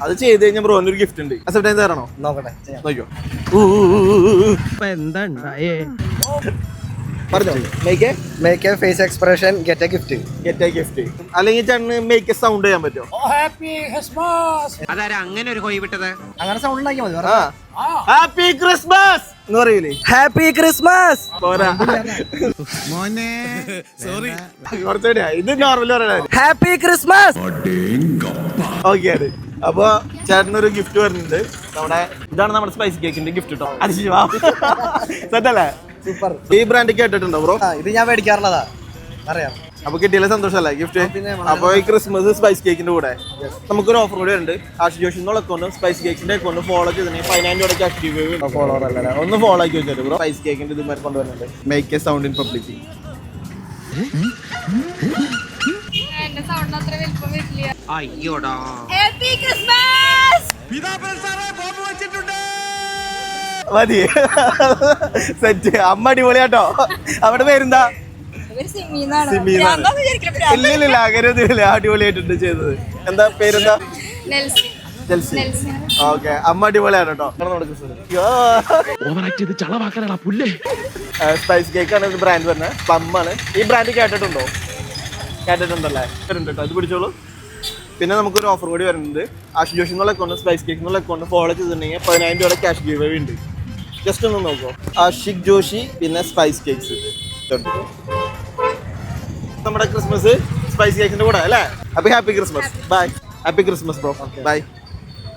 അത് ചെയ്ത് കഴിഞ്ഞാൽ ബ്രോന് ഒരു ഗിഫ്റ്റ് ഉണ്ട്. അക്സെപ്റ്റ് തരണോ? നോക്കട്ടെ, നോക്കിയോ. എന്താ പറഞ്ഞോ. Make a face expression, get a gift. Get a gift അല്ലെങ്കിൽ ചേട്ടന് മേക്ക് എ സൗണ്ട് ചെയ്യാൻ പറ്റുമോ? അതാരാ അങ്ങനെ ഒരു കോയി വിട്ടത്? അങ്ങനെ സൗണ്ട് ഉണ്ടാക്കിയാൽ മതി. ഹാപ്പി ക്രിസ്മസ് എന്ന് പറയൂലേ? Happy Christmas. പോരാ മോനെ സോറി, കുറച്ചുകൂടി ഇത് നോർമൽ പറയണ. Happy Christmas. ഓക്കെ ആണ്. അപ്പൊ ചേട്ടനൊരു ഗിഫ്റ്റ് വരുന്നുണ്ട്. ഇതാണ് നമ്മുടെ സ്പൈസി കേക്കിന്റെ ഗിഫ്റ്റ് കേട്ടോ. സെറ്റല്ലേ? സൂപ്പർ. ഈ ബ്രാൻഡ് കേട്ടിട്ടുണ്ടോ ബ്രോ? ഇത് ഞാൻ മേടിക്കാറുള്ളതാ, അറിയാം. അപ്പൊ കിട്ടിയില്ല, സന്തോഷല്ലേ ഗിഫ്റ്റ്? അപ്പൊ ഈ ക്രിസ്മസ് സ്പൈസ് കേക്കിന്റെ കൂടെ നമുക്കൊരു ഓഫർ കൂടി ഉണ്ട്. ആഷ് ജോഷി എന്നുള്ള അക്കൗണ്ട് സ്പൈസ് കേക്കിന്റെ അക്കൗണ്ട് ഫോളോ ചെയ്തിട്ടുണ്ടെങ്കിൽ 15 രൂപ ക്യാഷ് ഗിവ് അവേ. ഫോളോവർ അല്ലേ, ഒന്ന് ഫോളോ ആക്കി വെച്ചിട്ട് ബ്രോ. സ്പൈസ് കേക്കിന്റെ ഇത് കൊണ്ടുവരുന്നുണ്ട്. Make a sound in public. അയ്യോടാ. Happy Christmas. മതി. സെറ്റ്. അമ്മ അടിപൊളിയാട്ടോ. അവിടെ പേരെന്താ? സിമിന്നാണ്. ഇല്ലില്ല, അങ്ങനെയൊന്നുമില്ല. അടിപൊളിയായിട്ടുണ്ട് ചെയ്തത്. എന്താ പേരെന്താ? ജെൽസി. ഓക്കെ, അമ്മ അടിപൊളിയാണ് കേട്ടോ. സ്പൈസ് കേക്കാണ് ഇത് ബ്രാൻഡ് വരുന്നത്. പ്ലം ആണ് ഈ ബ്രാൻഡ്. കേട്ടിട്ടുണ്ടോ? കേട്ടിട്ടുണ്ടല്ലേ? കേട്ടോ, ഇത് പിടിച്ചോളൂ. പിന്നെ നമുക്കൊരു ഓഫർ കൂടി വരുന്നുണ്ട്. ആഷ് ജോഷി എന്നുള്ള അക്കൗണ്ട് സ്പൈസ് കേക്ക് എന്നുള്ള അക്കൗണ്ട് ഫോളോ ചെയ്തിട്ടുണ്ടെങ്കിൽ 15 രൂപ ക്യാഷ് ഗിവ് അവേ ഉണ്ട്. ജസ്റ്റ് ഒന്ന് നോക്കൂ. ആഷിഖ് ജോഷി പിന്നെ സ്പൈസ് കേക്ക്സ്. നമ്മുടെ ക്രിസ്മസ് സ്പൈസ് കേക്കിന്റെ കൂടെ അല്ലേ? അപ്പൊ happy Christmas. Bye. Happy Christmas bro. By.